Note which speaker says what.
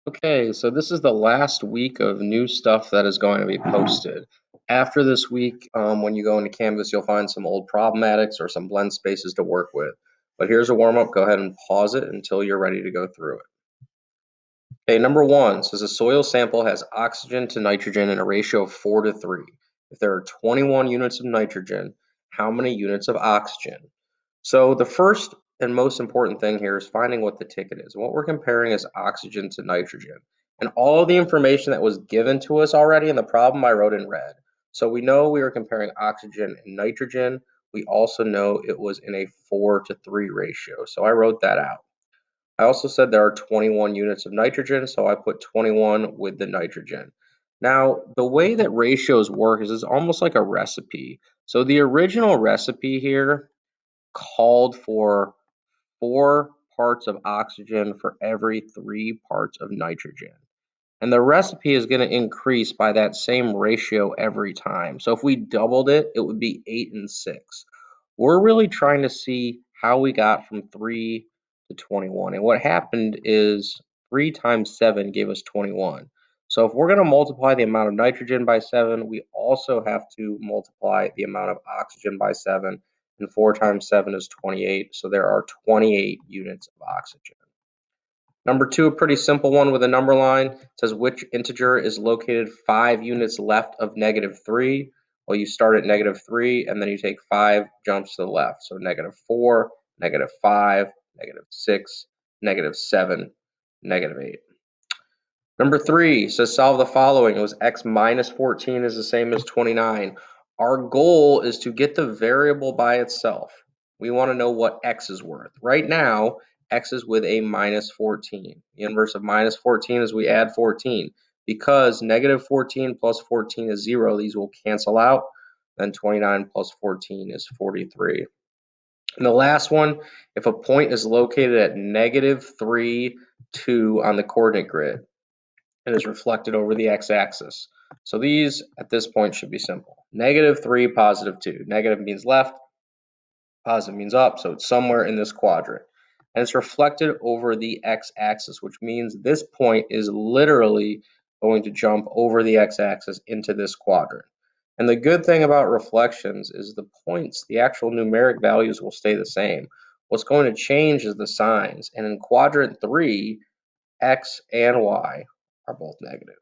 Speaker 1: Okay, so this is the last week of new stuff that is going to be posted. After this week, when you go into Canvas, you'll find some old problematics or some blend spaces to work with. But here's a warm-up. Go ahead and pause it until you're ready to go through it. Okay, number one says a soil sample has oxygen to nitrogen in a ratio of 4 to 3. If there are 21 units of nitrogen, how many units of oxygen? So the first and most important thing here is finding what the ticket is. What we're comparing is oxygen to nitrogen. And all of the information that was given to us already in the problem I wrote in red. So we know we were comparing oxygen and nitrogen. We also know it was in a 4 to 3 ratio. So I wrote that out. I also said there are 21 units of nitrogen, so I put 21 with the nitrogen. Now, the way that ratios work is it's almost like a recipe. So the original recipe here called for 4 parts of oxygen for every 3 parts of nitrogen. And the recipe is going to increase by that same ratio every time. So if we doubled it, it would be 8 and 6. We're really trying to see how we got from 3 to 21. And what happened is 3 times 7 gave us 21. So if we're going to multiply the amount of nitrogen by 7, we also have to multiply the amount of oxygen by 7. And 4 times 7 is 28. So there are 28 units of oxygen. Number two, a pretty simple one with a number line. It says which integer is located 5 units left of -3? Well, you start at -3 and then you take 5 jumps to the left. So -4, -5, -6, -7, -8. Number three says solve the following. It was x minus 14 is the same as 29. Our goal is to get the variable by itself. We want to know what x is worth. Right now, x is with a minus 14. The inverse of minus 14 is we add 14. Because -14 plus 14 is 0, these will cancel out. Then 29 plus 14 is 43. And the last one, if a point is located at -3, 2 on the coordinate grid, and is reflected over the x-axis. So these at this point should be simple. -3, +2. Negative means left, positive means up, so it's somewhere in this quadrant. And it's reflected over the x-axis, which means this point is literally going to jump over the x-axis into this quadrant. And the good thing about reflections is the points, the actual numeric values will stay the same. What's going to change is the signs. And in quadrant 3, x and y are both negative.